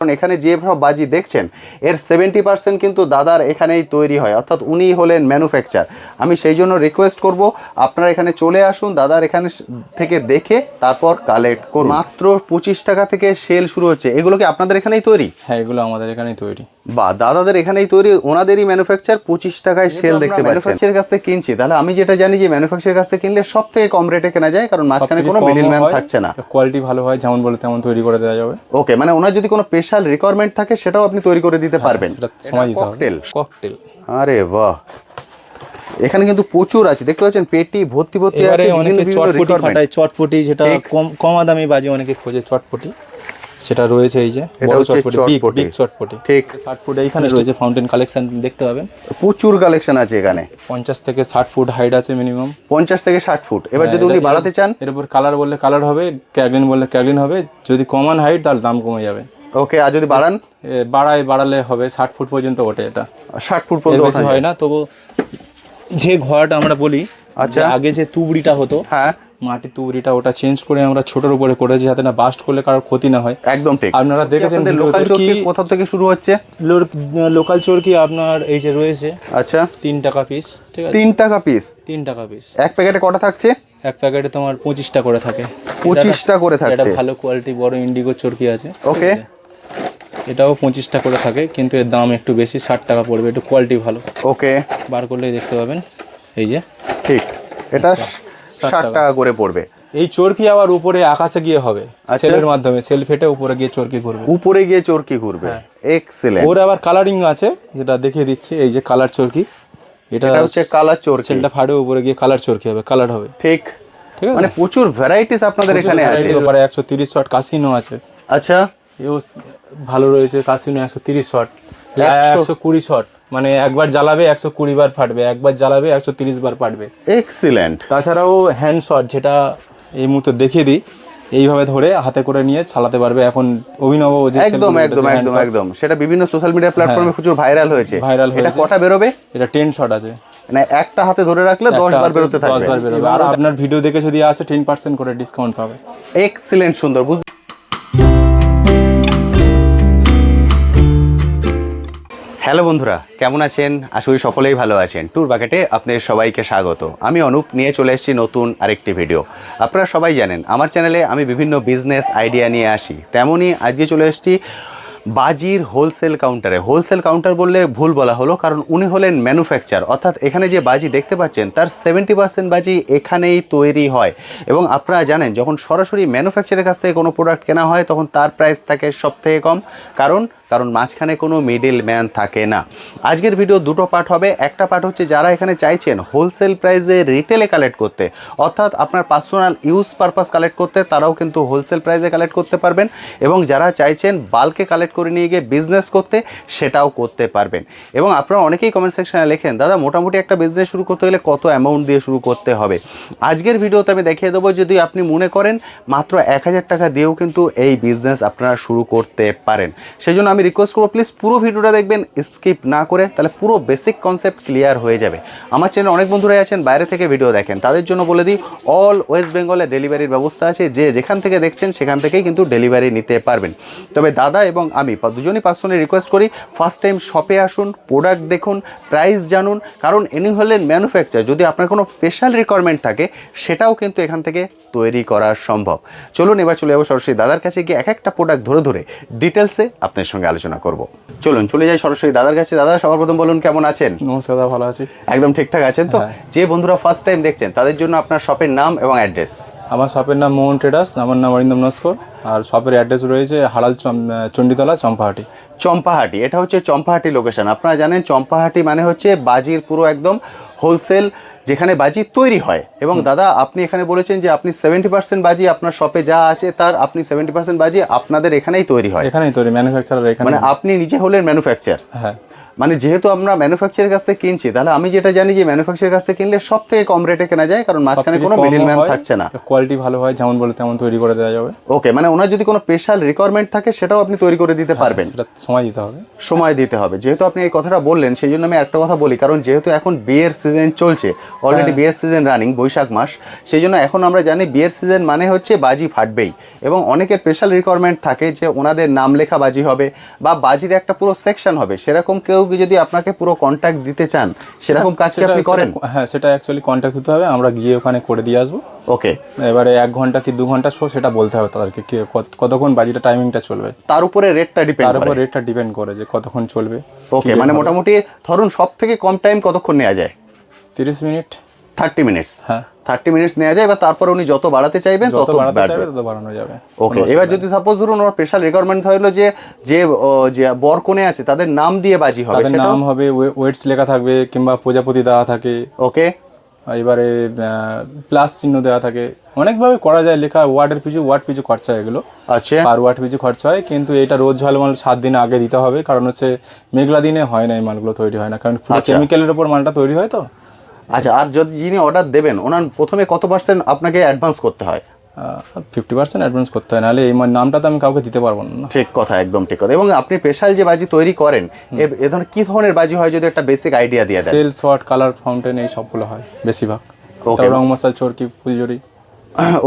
কারণ এখানে যে সব বাজি দেখছেন এর 70% কিন্তু দাদার এখানেই তৈরি হয়, অর্থাৎ উনি হলেন ম্যানুফ্যাকচার। আমি সেই জন্য রিকোয়েস্ট করব আপনারা এখানে চলে আসুন, দাদার এখানে থেকে দেখে তারপর কালেক্ট করুন। মাত্র 25 টাকা থেকে সেল শুরু হচ্ছে। এগুলো কি আপনাদের এখানেই তৈরি? হ্যাঁ, এগুলো আমাদের এখানেই তৈরি। বা দাদাদের এখানেই তৈরি, ওনাদেরই ম্যানুফ্যাকচার। 25 টাকায় সেল দেখতে পাচ্ছেন। ম্যানুফ্যাকচারের কাছ থেকে কিনছি, তাহলে আমি যেটা জানি যে ম্যানুফ্যাকচারের কাছ থেকে কিনলে সব থেকে কম রেটে কেনা যায়, কারণ মাঝখানে কোনো মিডলম্যান থাকছে না। কোয়ালিটি ভালো হয়, যেমন বলে তেমন তৈরি করে দেওয়া যাবে। ওকে, মানে ওনার যদি কোনো স্পেশাল রিকোয়ারমেন্ট থাকে সেটাও আপনি তৈরি করে দিতে পারবেন। সেটা সময় দিতে হবে। ককটেল। আরে বাহ, এখানে কিন্তু প্রচুর আছে, দেখতে পাচ্ছেন পেটি ভর্তি ভর্তি আছে। অনেকে চটপটি ফাটায়, চটপটি যেটা কম দামি বাজি অনেকে খোঁজে, চটপটি সেটা রয়েছে। এই যে বড় চটপটি, বিগ চটপটি, ঠিক 60 ফুট এইখানে রয়েছে। ফাউন্টেন কালেকশন দেখতে পাবেন, প্রচুর কালেকশন আছে এখানে। 50 থেকে 60 ফুট হাইট আছে মিনিমাম, 50 থেকে 60 ফুট। এবার যদি উনি বাড়াতে চান, এর উপর কালার বললে কালার হবে, ক্যাগলিন বললে ক্যাগলিন হবে। যদি কমন হাইট তাহলে দাম কমে যাবে। ওকে, আর যদি বাড়ান, বাড়ালে হবে 60 ফুট পর্যন্ত ওঠে। এটা 60 ফুট পর্যন্ত বেশি হয় না। তবু যে ঘরটা আমরা বলি, আচ্ছা আগে যে তুবড়িটা হতো, হ্যাঁ মাটির তুবড়িটা, ওটা চেঞ্জ করে আমরা ছোটর উপরে করেছি, যাতে না বাস্ট করলে কারোর ক্ষতি না হয়। একদম ঠিক। আপনারা দেখেছেন লোকাল চরকি কোথা থেকে শুরু হচ্ছে? লোকাল চরকি আপনার এই যে রয়েছে, আচ্ছা 3 টাকা পিস। ঠিক আছে, 3 টাকা পিস। 3 টাকা পিস। এক প্যাকেটে কটা থাকছে? এক প্যাকেটে তোমার 25টা করে থাকে। 25টা করে থাকছে। এটা ভালো কোয়ালিটি বড় ইন্ডিগো চরকি আছে। ওকে, এটাও 25টা করে থাকে, কিন্তু এর দাম একটু বেশি, 60 টাকা পড়বে। একটু কোয়ালিটি ভালো। ওকে, বার করলেই দেখতে পাবেন। এই যে ঠিক, এটা 60 টাকা করে পড়বে। এই চরকি আবার উপরে আকাশে গিয়ে হবে, সেলের মাধ্যমে সেল ফেটে উপরে গিয়ে চরকি ঘুরবে। উপরে গিয়ে চরকি ঘুরবে, এক্সেলেন্ট। ওর আবার কালারিং আছে, যেটা দেখিয়ে দিচ্ছি। এই যে কালার চরকি, এটা হচ্ছে কালার চরকি। সেলটা ফাড়ে উপরে গিয়ে কালার চরকি হবে, কালার হবে। ঠিক ঠিক আছে, মানে প্রচুর ভ্যারাইটিস আপনাদের এখানে আছে। এরপরে 130 শট কাসিনো আছে। আচ্ছা, এও ভালো রয়েছে। কাসিনো 130 শট, 120 শট, মানে একবার জ্বালাবে 120 বার ফাটবে, একবার জ্বালাবে 130 বার ফাটবে। এক্সিলেন্ট। তাছাড়াও হ্যান্ড শট, যেটা এই মুহূর্তে দেখিয়ে দিই, এইভাবে ধরে হাতে করে নিয়ে চালাতে পারবে। এখন অভিনব যে একদম একদম একদম একদম, সেটা বিভিন্ন সোশ্যাল মিডিয়া প্ল্যাটফর্মে প্রচুর ভাইরাল হয়েছে। এটা কটা বেরোবে? এটা 10 শট আছে, মানে একটা হাতে ধরে রাখলে 10 বার বেরোতে থাকবে। 10 বার বেরোবে। আর আপনার ভিডিও দেখে যদি আসে 10% করে ডিসকাউন্ট পাবে। এক্সিলেন্ট, সুন্দর। হ্যালো বন্ধুরা, কেমন আছেন? আশা করি সকলেই ভালো আছেন। ট্যুর বাকেটে আপনাদের সবাইকে স্বাগত। আমি অনুপ নিয়ে চলে এসেছি নতুন আরেকটি ভিডিও। আপনারা সবাই জানেন আমার চ্যানেলে আমি বিভিন্ন বিজনেস আইডিয়া নিয়ে আসি, তেমনই আজকে চলে এসেছি বাজির হোলসেল কাউন্টারে। হোলসেল কাউন্টার বললে ভুল বলা হলো, কারণ উনি হলেন ম্যানুফ্যাকচার, অর্থাৎ এখানে যে বাজি দেখতে পাচ্ছেন তার 70% বাজি এখানেই তৈরি হয়। এবং আপনারা জানেন যখন সরাসরি ম্যানুফ্যাকচারের কাছ থেকে কোনো প্রোডাক্ট কেনা হয় তখন তার প্রাইস থাকে সব থেকে কম, কারণ মাঝখানে কোনো মিডল ম্যান থাকে না। আজকের ভিডিও দুটো পার্ট হবে। একটা পার্ট হচ্ছে যারা এখানে চাইছেন হোলসেল প্রাইসে রিটেলে কালেক্ট করতে, অর্থাৎ আপনার পার্সোনাল ইউজ পারপাস কালেক্ট করতে, তারাও কিন্তু হোলসেল প্রাইসে কালেক্ট করতে পারবেন। এবং যারা চাইছেন বাল্কে কালেক্ট করে নিয়ে গিয়ে বিজনেস করতে, সেটাও করতে পারবেন। এবং আপনারা অনেকেই কমেন্ট সেকশনে লেখেন, দাদা মোটামুটি একটা বিজনেস শুরু করতে গেলে কত অ্যামাউন্ট দিয়ে শুরু করতে হবে। আজকের ভিডিওতে আমি দেখিয়ে দেবো, যদি আপনি মনে করেন মাত্র 1000 টাকা দিয়েও কিন্তু এই বিজনেস আপনারা শুরু করতে পারেন। সেই জন্য আমি রিকোয়েস্ট করবো প্লিজ পুরো ভিডিওটা দেখবেন, স্কিপ না করে, তাহলে পুরো বেসিক কনসেপ্ট ক্লিয়ার হয়ে যাবে। আমার চ্যানেলে অনেক বন্ধুরাই আছেন বাইরে থেকে ভিডিও দেখেন, তাদের জন্য বলে দিই অল ওয়েস্ট বেঙ্গলে ডেলিভারির ব্যবস্থা আছে। যে যেখান থেকে দেখছেন সেখান থেকেই কিন্তু ডেলিভারি নিতে পারবেন। তবে দাদা এবং আমি দুজনই পার্সোনালি রিকোয়েস্ট করি, ফার্স্ট টাইম শপে আসুন, প্রোডাক্ট দেখুন, প্রাইস জানুন, কারণ ইনি হলেন ম্যানুফ্যাকচার। যদি আপনার কোনো স্পেশাল রিকোয়ারমেন্ট থাকে সেটাও কিন্তু এখান থেকে তৈরি করা সম্ভব। চলুন এবার চলে যাবো সরাসরি দাদার কাছে গিয়ে এক একটা প্রোডাক্ট ধরে ধরে ডিটেলসে আপনার সঙ্গে আলোচনা করব। চলুন চলে যাই সরাসরি দাদার কাছে। দাদা সবার প্রথম বলুন কেমন আছেন? নমস্কার দাদা, ভালো আছি। একদম ঠিকঠাক আছেন তো? যে বন্ধুরা ফার্স্ট টাইম দেখছেন তাদের জন্য আপনার শপের নাম এবং অ্যাড্রেস। আমার শপের নাম মোহন ট্রেডার্স, আমার নাম অরিন্দম নস্কর, আর শপের অ্যাড্রেস রয়েছে হালাল চণ্ডীতলা, চম্পাহাটি। চম্পাহাটি, এটা হচ্ছে চম্পাহাটি লোকেশন। আপনারা জানেন চম্পাহাটি মানে হচ্ছে বাজির পুরো একদম হোলসেল, যেখানে বাজি তৈরি হয়। এবং দাদা আপনি এখানে বলেছেন যে আপনি 70% বাজি আপনার শপে যা আছে তার আপনি 70% বাজি আপনাদের এখানেই তৈরি হয়। এখানেই তৈরি, ম্যানুফ্যাকচারার এখানে, মানে আপনি নিজে হলেন ম্যানুফ্যাকচার। হ্যাঁ। মানে যেহেতু আমরা ম্যানুফ্যাকচারের কাছ থেকে কিনছি, তাহলে আমি যেটা জানি যে ম্যানুফ্যাকচারের কাছ থেকে কিনলে সব থেকে কম রেটে কেনা যায়, কারণ মাঝখানে কোনো মিডলম্যান থাকছে না, কোয়ালিটি ভালো হয়, যেমন বলে তেমন তৈরি করে দেওয়া যাবে। ওকে, মানে ওনার যদি কোনো স্পেশাল রিকোয়ারমেন্ট থাকে সেটাও আপনি তৈরি করে দিতে পারবেন। সেটা সময় দিতে হবে, সময় দিতে হবে। যেহেতু আপনি এই কথাটা বললেন সেই জন্য আমি একটা কথা বলি, কারণ যেহেতু এখন বিয়ের সিজন চলছে, অলরেডি বিয়ের সিজন রানিং, বৈশাখ মাস, সেই জন্য এখন আমরা জানি বিয়ের সিজন মানে হচ্ছে বাজি ফাটবেই, এবং অনেকের স্পেশাল রিকোয়ারমেন্ট থাকে যে ওনাদের নাম লেখা বাজি হবে বা বাজির একটা পুরো সেকশন হবে, সেরকম কেউ যদি আপনাকে পুরো কন্ট্যাক্ট দিতে চান সেরকম কাজ কি আপনি করেন? হ্যাঁ, সেটা অ্যাকচুয়ালি কন্ট্যাক্ট দিতে হবে, আমরা গিয়ে ওখানে করে দিয়ে আসবো। ওকে, এবারে 1 ঘন্টা কি 2 ঘন্টা শো সেটা বলতে হবে তাদেরকে, কতক্ষণ বাজিটা টাইমিংটা চলবে, তার উপরে রেটটা ডিপেন্ড করে। তার উপর রেটটা ডিপেন্ড করে যে কতক্ষণ চলবে। ওকে, মানে মোটামুটি ধরুন সব থেকে কম টাইম কতক্ষণ নেওয়া যায়? 30 মিনিট, 30 মিনিটস। হ্যাঁ, 30 মিনিটস নেওয়া যায়, বা তারপর উনি যত বাড়াতে চাইবেন তত বাড়ানো যাবে। ওকে, এবার যদি সাপোজ ধরুন ওর স্পেশাল রিকোয়ারমেন্ট হলো যে যে বর কোণে আছে তাদের নাম দিয়ে বাজি হবে, তাদের নাম হবে, ওয়েটস লেখা থাকবে, কিংবা প্রজাপতি দেওয়া থাকে। ওকে, এবারে প্লাস চিহ্ন দেওয়া থাকে, অনেকভাবে করা যায় লেখা, ওয়াট পিছু খরচা এগুলো। আচ্ছা, পার ওয়াট পিছু খরচা হয়, কিন্তু এটা রোজ ঝালমাল 7 দিন আগে দিতে হবে, কারণ হচ্ছে মেঘলা দিনে হয় না, এই মালগুলো তৈরি হয় না, কারণ পুরো কেমিক্যালের উপর মালটা তৈরি হয় তো। আচ্ছা, আর যদি যিনি অর্ডার দেবেন ওনার প্রথমে কত % আপনাকে অ্যাডভান্স করতে হয়? 50% অ্যাডভান্স করতে হয়, নাহলে এই নামটা তো আমি কাউকে দিতে পারবো না। ঠিক কথা, একদম ঠিক কথা। এবং আপনি স্পেশাল যে বাজি তৈরি করেন এ ধরনের কি ধরনের বাজি হয় যদি একটা বেসিক আইডিয়া দিয়ে দেন? সেল, শর্ট, কালার, ফাউন্টেন, এই সবগুলো হয় বেশিরভাগ। রং মশাল, চরকি, ফুলঝুরি।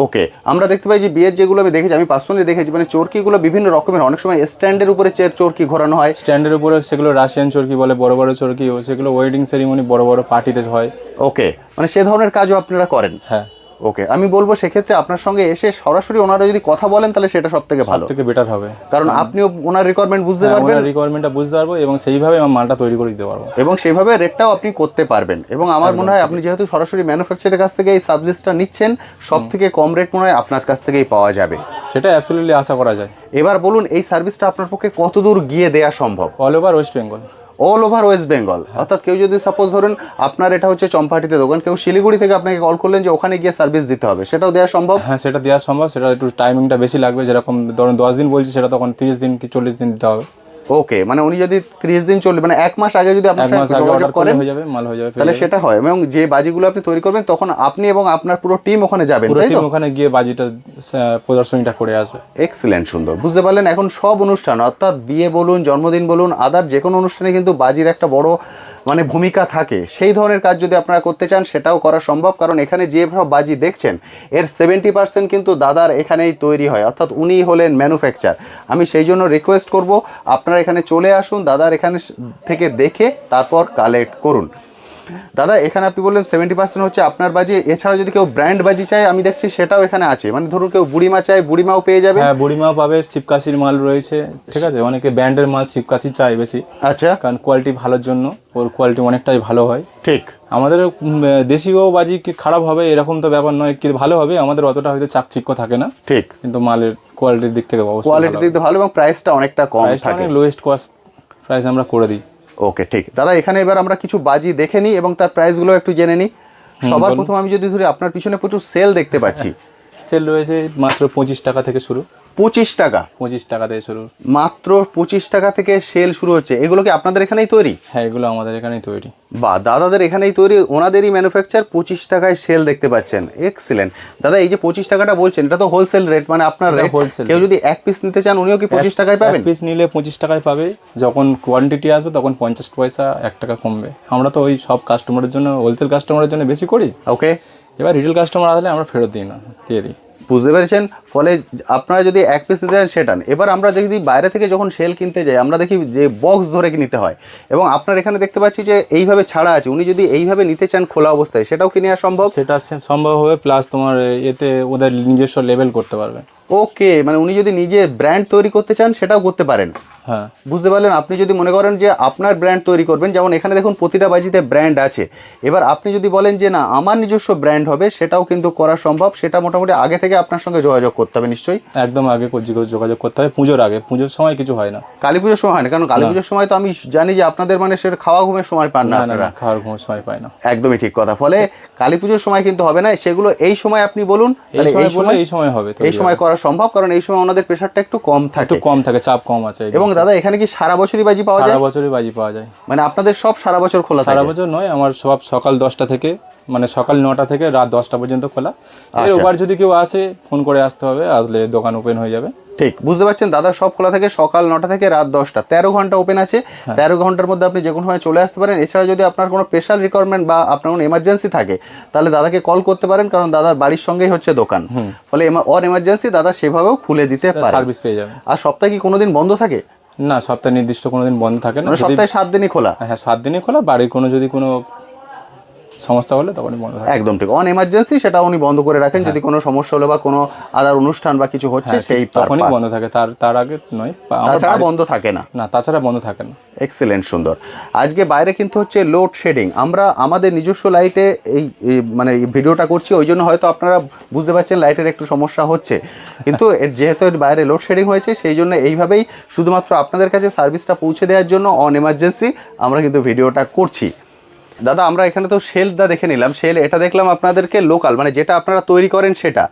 ওকে, আমরা দেখতে পাই যে বিয়ের যেগুলো আমি দেখেছি, আমি পার্সোনালি দেখেছি, মানে চরকিগুলো বিভিন্ন রকমের, অনেক সময় স্ট্যান্ডের উপরে চরকি ঘোরানো হয়। স্ট্যান্ডের উপরে সেগুলো রাশিয়ান চরকি বলে, বড় বড় চরকি, সেগুলো ওয়েডিং সেরিমনি, বড় বড় পার্টিতে হয়। ওকে, মানে সে ধরনের কাজও আপনারা করেন? হ্যাঁ। ওকে, আমি বলবো সেক্ষেত্রে আপনার সঙ্গে এসে সরাসরি ওনারা যদি কথা বলেন তাহলে সেটা সব থেকে ভালো, থেকে বেটার হবে, কারণ আপনিও ওনার রিকোয়ারমেন্ট বুঝতে পারবেন, ওনার রিকোয়ারমেন্টটা বুঝতে পারবো, এবং সেইভাবে আমার মালটা তৈরি করে দিতে পারবো, এবং সেইভাবে রেটটাও আপনি করতে পারবেন। এবং আমার মনে হয় আপনি যেহেতু সরাসরি ম্যানুফ্যাকচারের কাছ থেকে এই সাবজেক্টটা নিচ্ছেন, সব থেকে কম রেট মনে হয় আপনার কাছ থেকেই পাওয়া যাবে। সেটা অ্যাবসলিউটলি আশা করা যায়। এবার বলুন এই সার্ভিসটা আপনার পক্ষে কত দূর গিয়ে দেওয়া সম্ভব? All over West Bengal. All over West Bengal, অর্থাৎ কেউ যদি সাপোজ ধরুন আপনার এটা হচ্ছে চম্পাহাটিতে দোকান, কেউ শিলিগুড়ি থেকে আপনাকে কল করলেন যে ওখানে গিয়ে সার্ভিস দিতে হবে, সেটাও দেওয়া সম্ভব? হ্যাঁ, সেটা দেওয়া সম্ভব, সেটা একটু টাইমিংটা বেশি লাগবে, যেরকম ধরুন 10 দিন বলছি, সেটা তখন 30 দিন কি 40 দিন দিতে হবে। ওকে, মানে উনি যদি 30 দিন চলবে, মানে 1 মাস আগে যদি আপনার সাথে যোগাযোগ করেন হয়ে যাবে, মাল হয়ে যাবে, তাহলে সেটা হয়। এবং যে বাজিগুলো আপনি তৈরি করবেন তখন আপনি এবং আপনার পুরো টিম ওখানে যাবেন, পুরো টিম ওখানে গিয়ে বাজিটা প্রদর্শনীটা করে আসবে। এক্সিলেন্ট, সুন্দর। বুঝতে পারলেন, এখন সব অনুষ্ঠান, অর্থাৎ বিয়ে বলুন, জন্মদিন বলুন, আদার যে কোনো অনুষ্ঠানে কিন্তু বাজির একটা বড় মানে ভূমিকা থাকে। সেই ধরনের কাজ যদি আপনারা করতে চান সেটাও করা সম্ভব, কারণ এখানে যে সব বাজি দেখছেন এর 70% কিন্তু দাদার এখানেই তৈরি হয়, অর্থাৎ উনি হলেন ম্যানুফ্যাকচার। আমি সেই জন্য রিকোয়েস্ট করব আপনারা এখানে চলে আসুন, দাদার এখানে থেকে দেখে তারপর কালেক্ট করুন। দাদা, এখানে আপনি বললেন 70% হচ্ছে আপনার বাজি, এছাড়া যদি কেউ ব্র্যান্ড বাজি চায় আমি দেখছি সেটাও এখানে আছে, মানে ধরুন কেউ বুড়িমা চায়, বুড়িমাও পেয়ে যাবে? হ্যাঁ, বুড়িমাও পাবে, শিবকাশির মাল রয়েছে, ঠিক আছে, অনেকে ব্র্যান্ডের মাল শিবকাশি চায় বেশি। আচ্ছা, কারণ কোয়ালিটি ভালোর জন্য, ওর কোয়ালিটি অনেকটাই ভালো হয়। ঠিক, আমাদের দেশীয় বাজি কি খারাপ হবে এরকম তো ব্যাপার নয়, কি ভালো হবে, আমাদের অতটা হয়তো চাকচিক্য থাকে না, ঠিক, কিন্তু মালের কোয়ালিটির দিক থেকে কোয়ালিটির দিক থেকে ভালো, এবং প্রাইসটা অনেকটা কম থাকে, লোয়েস্ট কস্ট প্রাইস আমরা করে দিই। ওকে, ঠিক। দাদা, এখানে এবার আমরা কিছু বাজি দেখে নিই এবং তার প্রাইসগুলো একটু জেনে নিই। সবার প্রথম আমি যদি ধরি, আপনার পিছনে প্রচুর সেল দেখতে পাচ্ছি। সেল রয়েছে মাত্র 25 টাকা থেকে শুরু। 25 টাকা? 25 টাকা থেকে শুরু, মাত্র 25 টাকা থেকে সেল শুরু হচ্ছে। এগুলো কি আপনাদের এখানেই তৈরি? হ্যাঁ, এগুলো আমাদের এখানেই তৈরি। বা দাদাদের এখানেই তৈরি, ওনাদেরই ম্যানুফ্যাকচার, 25 টাকায় সেল দেখতে পাচ্ছেন। এক্সিলেন্ট। দাদা, এই যে 25 টাকাটা বলছেন এটা তো হোলসেল রেট, মানে আপনার রেট, কেউ যদি 1 পিস নিতে চান উনিও কি 25 টাকায় পাবেন? 1 পিস নিলে 25 টাকায় পাবে, যখন কোয়ান্টিটি আসবে তখন 50 পয়সা 1 টাকা কমবে। আমরা তো ওই সব কাস্টমারের জন্য, হোলসেল কাস্টমারের জন্য বেশি করি। ওকে, এবার রিটেল কাস্টমার আসলে আমরা ফেরত দিই না, দিয়ে দিই। বুঝতে পেরেছেন? ফলে আপনারা যদি 1 পিস নিতে চান সেটা, এবার আমরা দেখি বাইরে থেকে যখন সেল কিনতে যাই আমরা দেখি যে বক্স ধরে নিতে হয়, এবং আপনার এখানে দেখতে পাচ্ছি যে এইভাবে ছাড়া আছে। উনি যদি এইভাবে নিতে চান খোলা অবস্থায় সেটাও কি নেওয়া সম্ভব? সেটা সম্ভব হবে, প্লাস তোমার এতে ওদের নিজস্ব লেবেল করতে পারবে। ওকে, মানে উনি যদি নিজে ব্র্যান্ড তৈরি করতে চান সেটাও করতে পারেন। হ্যাঁ, বুঝতে পারলেন? আপনি যদি মনে করেন যে আপনার ব্র্যান্ড তৈরি করবেন, যেমন এখানে দেখুন প্রতিটা বাজিতে ব্র্যান্ড আছে, এবার আপনি যদি বলেন যে না আমার নিজস্ব ব্র্যান্ড হবে, সেটাও কিন্তু করা সম্ভব। সেটা মোটামুটি আগে থেকে আপনার সঙ্গে যোগাযোগ করতে হবে নিশ্চয়ই। একদম আগে যোগাযোগ করতে হবে, পুজোর আগে। পুজোর সময় কিছু হয় না, কালী পুজোর সময় হয় না, কারণ কালী পুজোর সময় তো আমি জানি যে আপনাদের মানে সেটা খাওয়া ঘুমের সময় পান না আপনারা। খাওয়ার ঘুমের সময় পায় না, একদমই ঠিক কথা। ফলে কালী পুজোর সময় কিন্তু হবে না সেগুলো, এই সময় আপনি বলুন, এই সময় হবে, এই সময় করা সম্ভব, কারণ এই সময় ওনাদের প্রেশারটা একটু কম থাকে, চাপ কম আছে, এবং দাদা এখানে কি সারা বছরই বাজি পাওয়া যায়? সারা বছরই বাজি পাওয়া যায়। মানে আপনাদের সব সারা বছর খোলা থাকে? সারা বছর নয়, আমার সব সকাল 10টা থেকে, মানে সকাল 9টা থেকে রাত 10টা পর্যন্ত খোলা। এর ওপর যদি কেউ আসে ফোন করে আসতে হবে, আসলে দোকান ওপেন হয়ে যাবে। ঠিক, বুঝতে পারছেন দাদা সব খোলা থাকে সকাল 9টা থেকে রাত 10টা, 13 ঘন্টা ওপেন আছে। 13 ঘন্টার মধ্যে আপনি যে কোনো সময় চলে আসতে পারেন। এছাড়া যদি আপনার কোনো স্পেশাল রিকোয়ারমেন্ট বা আপনার কোনো এমার্জেন্সি থাকে তাহলে দাদাকে কল করতে পারেন, কারণ দাদার বাড়ির সঙ্গেই হচ্ছে দোকান। ফলে অন এমার্জেন্সি দাদা সেভাবেও খুলে দিতে পারে, সার্ভিস পেয়ে যাবে। আর সপ্তাহে কি কোনোদিন বন্ধ থাকে? না, সপ্তাহে নির্দিষ্ট কোনো দিন বন্ধ থাকে না, সপ্তাহে 7 দিনই খোলা। হ্যাঁ 7 দিনই খোলা। বাড়ির কোনো যদি কোনো সমস্যা হলে তখনই বন্ধ থাকে। একদম ঠিক, অন এমার্জেন্সি সেটা উনি বন্ধ করে রাখেন, যদি কোনো সমস্যা হলো বা কোনো আদার অনুষ্ঠান বা কিছু হচ্ছে সেই তখনই বন্ধ থাকে, তার আগে নয়। তাছাড়া বন্ধ থাকে না? না, তাছাড়া বন্ধ থাকে না। এক্সেলেন্ট, সুন্দর। আজকে বাইরে কিন্তু হচ্ছে লোড শেডিং, আমরা আমাদের নিজস্ব লাইটে এই মানে ভিডিওটা করছি, ওই জন্য হয়তো আপনারা বুঝতে পারছেন লাইটের একটু সমস্যা হচ্ছে, কিন্তু যেহেতু বাইরে লোড শেডিং হয়েছে সেই জন্য এইভাবেই শুধুমাত্র আপনাদের কাছে সার্ভিসটা পৌঁছে দেওয়ার জন্য অন এমার্জেন্সি আমরা কিন্তু ভিডিওটা করছি। দাদা আমরা এখানে তো শেলটা দেখে নিলাম, শেল এটা দেখলাম আপনাদেরকে লোকাল, মানে যেটা আপনারা তৈরি করেন সেটা।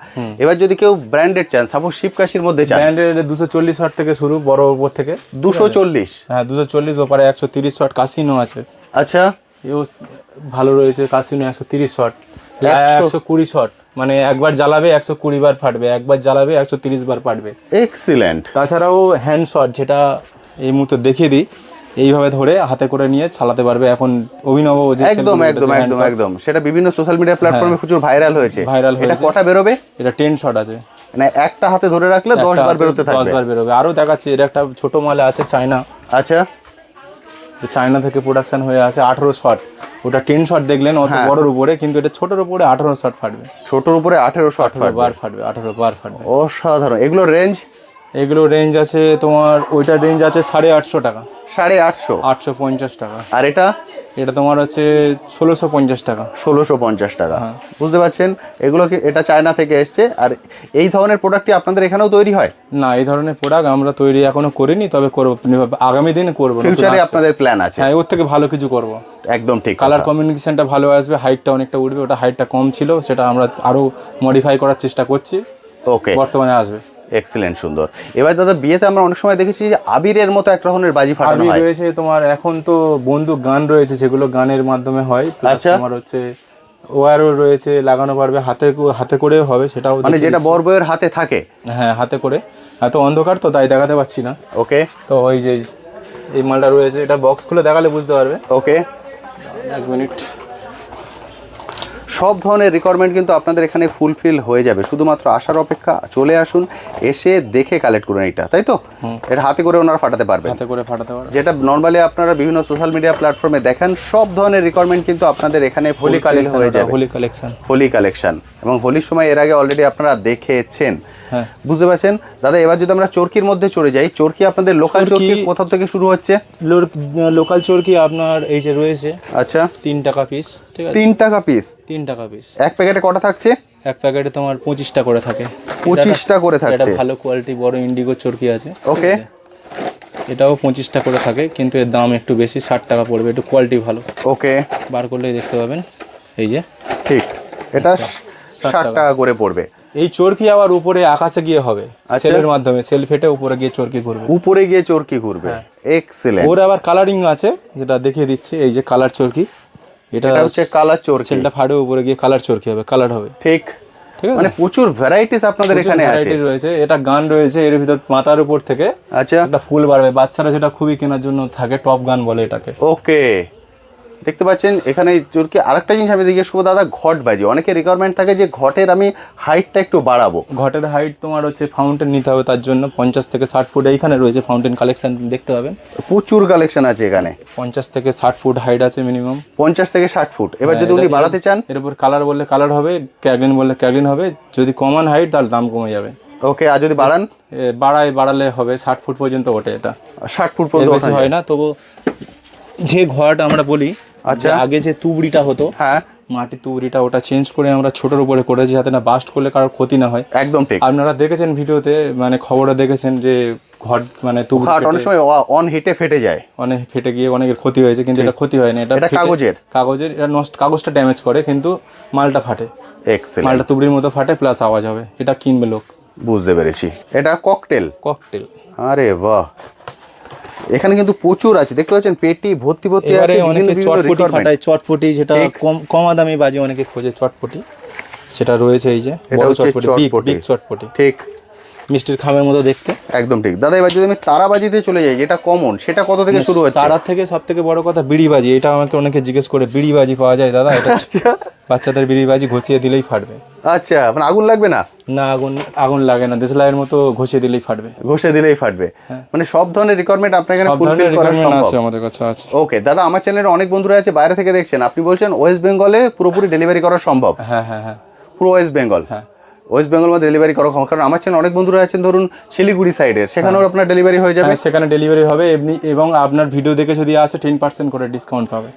এবার যদি কেউ ব্র্যান্ডেড চান, সাপোজ শিবকাশির মধ্যে চান, ব্র্যান্ডেড 240 ওয়াট থেকে শুরু, বড় উপর থেকে 240। হ্যাঁ 240, ওপারে 130 ওয়াট কাসিনো আছে। আচ্ছা, এও ভালো রয়েছে কাসিনো, 130 ওয়াট, 120 ওয়াট, মানে একবার জ্বালাবে 120 বার ফাটবে, একবার জ্বালাবে 130 বার ফাটবে। এক্সিলেন্ট। তাছাড়াও হ্যান্ড শট, যেটা এই মুহূর্তে দেখিয়ে দিই, এইভাবে ধরে হাতে করে নিয়ে চালাতে পারবে এখন অভিনব যে একদম একদম একদম একদম, সেটা বিভিন্ন সোশ্যাল মিডিয়া প্ল্যাটফর্মে প্রচুর ভাইরাল হয়েছে। এটা কটা বেরোবে? এটা 10 শট আছে, মানে একটা হাতে ধরে রাখলে 10 বার বেরোতে থাকবে। 10 বার বেরোবে। আরো দেখাচ্ছি, এর একটা ছোট মালে আছে চায়না। আচ্ছা, চায়না থেকে প্রোডাকশন হয়ে আছে 18 শট। ওটা 10 শট দেখলেন অত বড়র উপরে, কিন্তু এটা ছোটর উপরে 18 শট ফাটবে। ছোটর উপরে 18 শট বার ফাটবে, 18 বার ফাটবে। অসাধারণ। এগুলো রেঞ্জ? এগুলো রেঞ্জ আছে তোমার, ওইটা রেঞ্জ আছে 850 টাকা। 850? 850 টাকা। আর এটা? এটা তোমার হচ্ছে 1650 টাকা। 1650 টাকা। বুঝতে পারছেন, এগুলো কি এটা চায়না থেকে এসছে। আর এই ধরনের প্রোডাক্ট কি আপনাদের এখানেও তৈরি হয়? না, এই ধরনের প্রোডাক্ট আমরা তৈরি এখনো করিনি, তবে করব আগামী দিনে করব। ফিউচারে আপনাদের প্ল্যান আছে? হ্যাঁ, ওর থেকে ভালো কিছু করব। একদম ঠিক। কালার কমিউনিকেশনটা ভালো আসবে, হাইটটা অনেকটা উঠবে। ওটা হাইটটা কম ছিল, সেটা আমরা আরো মডিফাই করার চেষ্টা করছি। ওকে, বর্তমানে আসবে। এক্সিলেন্ট, সুন্দর। এবার দাদা বিয়েতে আমরা অনেক সময় দেখেছি যে আবিরের মতো এক ধরনের বাজি ফাটানো হয়। রয়েছে তোমার, এখন তো বন্দুক গান রয়েছে, যেগুলো গানের মাধ্যমে হয়। আচ্ছা, তোমার হচ্ছে ওয়্যারও রয়েছে, লাগানো পারবে, হাতে করে হবে, সেটাও মানে যেটা বর বউয়ের হাতে থাকে। হ্যাঁ, হাতে করে। এত অন্ধকার তো তাই দেখাতে পাচ্ছি না। ওকে, তো ওই যে এই মালটা রয়েছে, এটা বক্স খুলে দেখালে বুঝতে পারবে। ওকে, 1 মিনিট। সব ধরনের রিকোয়ারমেন্ট কিন্তু আপনাদের এখানে ফুলফিল হয়ে যাবে, শুধুমাত্র আসার অপেক্ষা। চলে আসুন, এসে দেখে কালেক্ট করুন। এটা তাই তো, এটা হাতে করে ওনারা ফাটাতে পারবে, হাতে করে ফাটাতে পারবে। যেটা নরমালি আপনারা বিভিন্ন সোশ্যাল মিডিয়া প্ল্যাটফর্মে দেখেন। সব ধরনের রিকোয়ারমেন্ট কিন্তু আপনাদের এখানে হোলি কালেকশন হয়ে যাবে। হোলি কালেকশন, এবং হোলির সময় এর আগে অলরেডি আপনারা দেখেছেন। হ্যাঁ, বুঝতে পারছেন দাদা। এবার যদি আমরা চরকির মধ্যে চলে যাই, চরকি আপনাদের লোকাল চরকি কোথা থেকে শুরু হচ্ছে? লোকাল চরকি আপনার এই যে রয়েছে। আচ্ছা, 3 টাকা পিস। ঠিক আছে, 3 টাকা পিস। 3 টাকা পিস। এক প্যাকেটে কটা থাকছে? এক প্যাকেটে তোমার 25টা করে থাকে। 25টা করে থাকছে। এটা ভালো কোয়ালিটি বড় ইন্ডিগো চরকি আছে। ওকে, এটাও 25টা করে থাকে, কিন্তু এর দাম একটু বেশি, 60 টাকা পড়বে। একটু কোয়ালিটি ভালো। ওকে, বার করলেই দেখতে পাবেন। এই যে ঠিক, এটা 60 টাকা করে পড়বে। এই চরকি আবার উপরে আকাশে গিয়ে হবে, সেলের মাধ্যমে সেল ফেটে উপরে গিয়ে চরকি ঘুরবে। উপরে গিয়ে চরকি ঘুরবে। এক্সিলেন্ট। ওর আবার কালারিং আছে, যেটা দেখিয়ে দিচ্ছি। এই যে কালার চরকি, এটা হচ্ছে কালার চরকি। সেলটা ফাটে, উপরে গিয়ে কালার চরকি হবে, কালার হবে। ঠিক, ঠিক আছে। মানে প্রচুর ভ্যারাইটিস আপনাদের এখানে আছে। রয়েছে। এটা গান রয়েছে এর ভিতর, মাথার উপর থেকে আচ্ছা একটা ফুল বাড়বে। বাচ্চারা যেটা খুবই কেনার জন্য থাকে, টপ গান বলে এটাকে। ওকে, দেখতে পাচ্ছেন এখানে চরকি। আরেকটা জিনিস আমি জিজ্ঞেস করবো দাদা, ঘট বাজি অনেকে রিকোয়ারমেন্ট থাকে যে ঘটের আমি হাইটটা একটু বাড়াবো। ঘটের হাইট তোমার হচ্ছে ফাউন্টেন নিতে হবে, তার জন্য 50 থেকে 60 ফুট এইখানে রয়েছে ফাউন্টেন কালেকশন, দেখতে পাবেন। প্রচুর কালেকশন আছে এখানে। 50 থেকে 60 ফুট হাইট আছে মিনিমাম। 50 থেকে 60 ফুট। এবার যদি উনি বাড়াতে চান, এর উপর কালার বললে কালার হবে, ক্যাগলিন বললে ক্যাগলিন হবে। যদি কমন হাইট তাহলে দাম কমে যাবে। ওকে, আর যদি বাড়ান? বাড়ালে হবে 60 ফুট পর্যন্ত ওঠে। এটা 60 ফুট পর্যন্ত বেশি হয় না। তবু যে ঘট আমরা বলি, আচ্ছা, আগে যে তুবড়িটা হতো, হ্যাঁ মাটির তুবড়িটা, ওটা চেঞ্জ করে আমরা ছোটোর উপরে করেছি, যাতে না বাস্ট করলে কারোর ক্ষতি না হয়। একদম ঠিক। আপনারা দেখেছেন ভিডিওতে, মানে খবরে দেখেছেন যে ঘট মানে তুবড়ি অনেক সময় অন হিটে ফেটে যায়, অনেক ফেটে গিয়ে অনেকের ক্ষতি হয়েছে, কিন্তু এটা ক্ষতি হয় না। এটা কাগজের, এটা নষ্ট, কাগজটা ড্যামেজ করে, কিন্তু মালটা ফাটে। এক্সেলেন্ট। মালটা তুবড়ির মতো ফাটে, প্লাস আওয়াজ হবে। এটা কিনবে লোক। বুঝতে পেরেছি। এটা ককটেল। ককটেল। আরে বাহ, এখানে কিন্তু প্রচুর আছে, দেখতে পাচ্ছেন পেটি ভর্তি ভর্তি আছে। অনেকে চটপটি ফাটায়, চটপটি যেটা কম দামি বাজি অনেকে খোঁজে, চটপটি সেটা রয়েছে এই যে বড় চটপটি, বিগ চটপটি, ঠিক মিষ্টির খামের মতো দেখতে। একদম ঠিক দাদা। এবার যদি আমি তারাবাজিতে চলে যাই, যেটা কমন, সেটা কত থেকে শুরু হচ্ছে? তারা থেকে সব থেকে বড় কথা বিড়ি বাজি। এটা আমাকে অনেকে জিজ্ঞেস করে, বিড়ি বাজি পাওয়া যায় দাদা? এটা বাচ্চাদের বিড়ি বাজি ঘষিয়ে দিলেই ফাটবে। আচ্ছা, মানে আগুন লাগবে না? না, আগুন লাগে না, দেশলাইয়ের মতো ঘষিয়ে দিলেই ফাটবে। ঘষে দিলেই ফাটবে, মানে সব ধরনের রিকোয়ারমেন্ট আপনার এখানে ফুলফিল করা সম্ভব আছে, আমাদের কাছে আছে। ওকে দাদা, আমার চ্যানেলে অনেক বন্ধুরা আছে বাইরে থেকে দেখছেন, আপনি বলছেন ওয়েস্ট বেঙ্গলে পুরোপুরি ডেলিভারি করা সম্ভব? হ্যাঁ হ্যাঁ হ্যাঁ, পুরো ওয়েস্ট বেঙ্গল। হ্যাঁ, ওয়েস্ট বেঙ্গল মধ্যে ডেলিভারি করা সম্ভব, কারণ আমার চ্যানেলে অনেক বন্ধুরা আছেন ধরুন শিলিগুড়ি সাইডের, সেখানেও আপনার ডেলিভারি হয়ে যাবে। সেখানে ডেলিভারি হবে এমনি, এবং আপনার ভিডিও দেখে যদি আসে 10% করে ডিসকাউন্ট পাবে।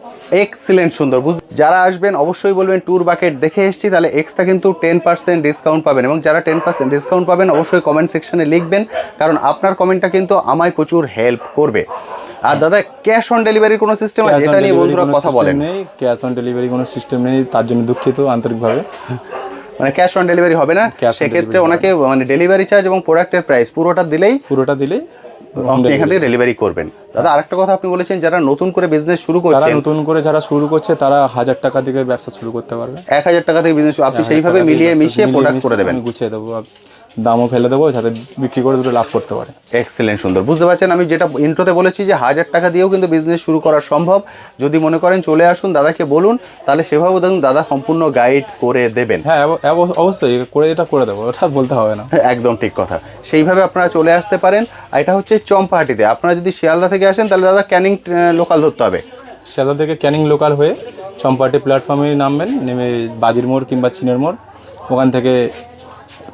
এক্সিলেন্ট, সুন্দর। যারা আসবেন অবশ্যই বলবেন ট্যুর বাকেট দেখে এসেছি, তাহলে এক্সট্রা কিন্তু 10% ডিসকাউন্ট পাবেন। এবং যারা 10% ডিসকাউন্ট পাবেন অবশ্যই কমেন্ট সেকশনে লিখবেন, কারণ আপনার কমেন্টটা কিন্তু আমায় প্রচুর হেল্প করবে। আর দাদা, ক্যাশ অন ডেলিভারির কোনো সিস্টেম আছে? এটা নিয়ে বন্ধুরা কথা বলেন। নেই, ক্যাশ অন ডেলিভারি কোনো সিস্টেম নেই, তার জন্য দুঃখিত আন্তরিকভাবে। মানে ক্যাশ অন ডেলিভারি হবে না, সেক্ষেত্রে ওনাকে মানে ডেলিভারি চার্জ এবং প্রোডাক্টের প্রাইস পুরোটা দিলেই আপনি এখান থেকে ডেলিভারি করবেন। দাদা, আরেকটা কথা আপনি বলেছেন, যারা নতুন করে বিজনেস শুরু করছে, যারা শুরু করছে তারা 1000 টাকা থেকে ব্যবসা শুরু করতে পারবে। 1000 টাকা থেকে বিজনেস আপনি সেইভাবে মিলিয়ে মিশিয়ে প্রোডাক্ট করে দেবেন, গুছিয়ে দেবো, দামও ফেলে দেবো, যাতে বিক্রি করে দুটো লাভ করতে পারে। এক্সেলেন্ট, সুন্দর। বুঝতে পারছেন আমি যেটা ইন্ট্রোতে বলেছি যে 1000 টাকা দিয়েও কিন্তু বিজনেস শুরু করা সম্ভব। যদি মনে করেন চলে আসুন, দাদাকে বলুন, তাহলে সেভাবে দেখুন দাদা সম্পূর্ণ গাইড করে দেবেন। হ্যাঁ, অবশ্যই করে দেবো, ওটা বলতে হবে না। একদম ঠিক কথা, সেইভাবে আপনারা চলে আসতে পারেন। আর এটা হচ্ছে চম্পাহাটিতে। আপনারা যদি শিয়ালদা থেকে আসেন তাহলে দাদা ক্যানিং লোকাল ধরতে হবে। শিয়ালদা থেকে ক্যানিং লোকাল হয়ে চম্পাহাটি প্ল্যাটফর্মে নামবেন, নেমে বাজির মোড় কিংবা চিনের মোড়, ওখান থেকে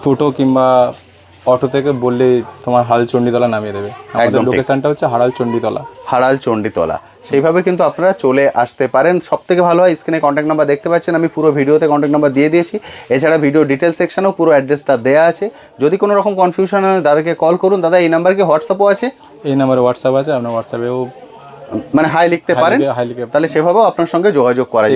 টোটো কিংবা অটো থেকে বললে তোমার হারাল চণ্ডীতলা নামিয়ে দেবে। আমাদের লোকেশনটা হচ্ছে হারাল চণ্ডীতলা। সেইভাবে কিন্তু আপনারা চলে আসতে পারেন। সব থেকে ভালো হয়, স্ক্রিনে কন্ট্যাক্ট নাম্বার দেখতে পাচ্ছেন, আমি পুরো ভিডিওতে কন্ট্যাক্ট নাম্বার দিয়ে দিয়েছি। এছাড়া ভিডিও ডিটেলস সেকশনেও পুরো অ্যাড্রেসটা দেওয়া আছে। যদি কোনো রকম কনফিউশন হয় দাদাকে কল করুন। দাদা, এই নাম্বার কি হোয়াটসঅ্যাপও আছে? এই নাম্বারে হোয়াটসঅ্যাপ আছে, আপনার হোয়াটসঅ্যাপেও মানে হাই লিখতে পারেন, তাহলে সেভাবেও আপনার সঙ্গে যোগাযোগ করা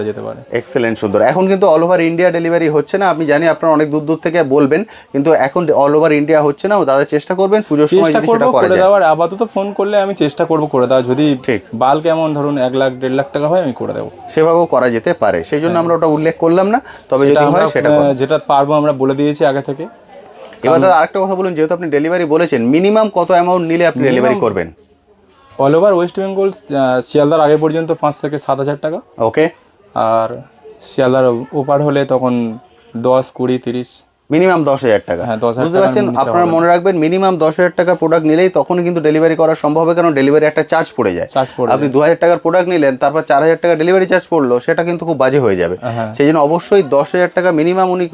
যেতে পারে। এক্সেলেন্ট, সুন্দর। এখন কিন্তু অল ওভার ইন্ডিয়া ডেলিভারি হচ্ছে না, আমি জানি আপনারা অনেক দূর দূর থেকে বলবেন, কিন্তু এখন অল ওভার ইন্ডিয়া হচ্ছে না। দাদা চেষ্টা করবেন পুজোর সময় সেটা করে দেওয়ার। আপাতত ফোন করলে আমি চেষ্টা করব করে দেওয়া, যদি ঠিক বাল্ক এমন ধরুন 1 লাখ 1.5 লাখ টাকা হয় আমি করে দেবো, সেভাবেও করা যেতে পারে। সেই জন্য আমরা ওটা উল্লেখ করলাম না, তবে যদি হয় সেটা যেটা পারবো আমরা বলে দিয়েছি আগে থেকে। এবার দাদা আরেকটা কথা বলুন, যেহেতু আপনি ডেলিভারি বলেছেন, মিনিমাম কত অ্যামাউন্ট নিলে আপনি ডেলিভারি করবেন? অল ওভার ওয়েস্ট বেঙ্গল শিয়ালদার আগে পর্যন্ত 5 থেকে 7,000 টাকা। ওকে। আর শিয়ালদার ওপার হলে তখন 10, 20, 30, মিনিমাম 10,000 টাকা। হ্যাঁ, 10,000 বুঝতে পারছেন? আপনারা মনে রাখবেন, মিনিমাম 10,000 টাকার প্রোডাক্ট নিলেই তখনই কিন্তু ডেলিভারি করা সম্ভব হবে, কারণ ডেলিভারি একটা চার্জ পড়ে যায়। আপনি 2,000 টাকার প্রোডাক্ট নিলেন, তারপর 4,000 টাকা ডেলিভারি চার্জ পড়লো, সেটা কিন্তু খুব বাজে হয়ে যাবে। সেই জন্য অবশ্যই 10,000 টাকা মিনিমাম উনি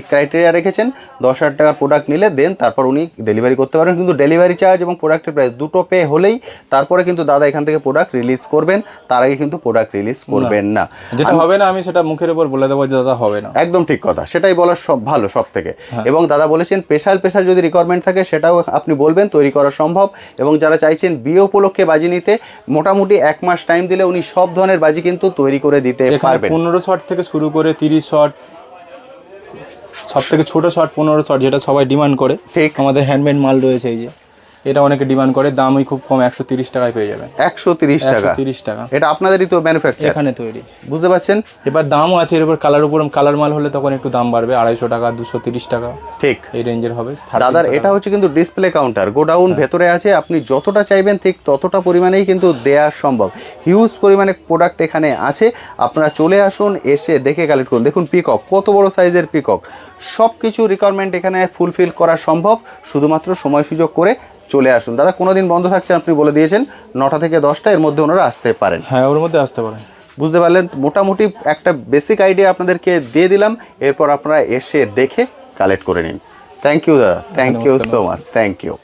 ক্রাইটেরিয়া রেখেছেন। 10,000 টাকার প্রোডাক্ট নিলে দেন তারপর উনি ডেলিভারি করতে পারেন, কিন্তু ডেলিভারি চার্জ এবং প্রোডাক্টের প্রাইস দুটো পে হলেই তারপরে কিন্তু দাদা এখান থেকে প্রোডাক্ট রিলিজ করবেন। তার আগে কিন্তু প্রোডাক্ট রিলিজ করবেন না। যেটা হবে না আমি সেটা মুখের উপর বলে দেবো যে দাদা হবে না। একদম ঠিক কথা, সেটাই বলার সব ভালো সব থেকে। এবং দাদা বলেছেন স্পেশাল যদি রিকোয়ারমেন্ট থাকে সেটাও আপনি বলবেন, তৈরি করা সম্ভব। এবং যারা চাইছেন বিয়ে উপলক্ষে বাজি নিতে, মোটামুটি 1 মাস টাইম দিলে উনি সব ধরনের বাজি কিন্তু তৈরি করে দিতে পারবেন। 15 শট থেকে শুরু করে 30 শট, সব থেকে ছোট শট 15 শট, যেটা সবাই ডিমান্ড করে। ঠিক, আমাদের হ্যান্ডমেড মাল রয়েছে এই যে, এটা অনেকে ডিমান্ড করে, দামই খুব কম, 130 টাকায় পেয়ে যাবেন। 130 টাকা? এটা আপনাদেরই তো ম্যানুফ্যাকচার, এখানে তৈরি। বুঝতে পারছেন? এবার দামও আছে, এর উপর কালার মাল হলে তখন একটু দাম বাড়বে, 250 টাকা, 230 টাকা, ঠিক এই রেঞ্জের হবে। দাদার এটা হচ্ছে কিন্তু ডিসপ্লে কাউন্টার, গোডাউন ভেতরে আছে, আপনি যতটা চাইবেন ঠিক ততটা পরিমাণেই কিন্তু দেওয়া সম্ভব। হিউজ পরিমাণে প্রোডাক্ট এখানে আছে, আপনারা চলে আসুন, এসে দেখে কালেক্ট করুন। দেখুন পিকক, কত বড় সাইজের পিকক। সব কিছু রিকোয়ারমেন্ট এখানে ফুলফিল করা সম্ভব, শুধুমাত্র সময় সুযোগ করে চলে আসুন। দাদা কোনোদিন বন্ধ থাকছে আপনি বলে দিয়েছেন, 9টা থেকে 10টা, এর মধ্যে ওনারা আসতে পারেন। হ্যাঁ, ওর মধ্যে আসতে পারেন। বুঝতে পারলেন? মোটামুটি একটা বেসিক আইডিয়া আপনাদেরকে দিয়ে দিলাম, এরপর আপনারা এসে দেখে কালেক্ট করে নিন। থ্যাংক ইউ দাদা, thank you so much, thank you.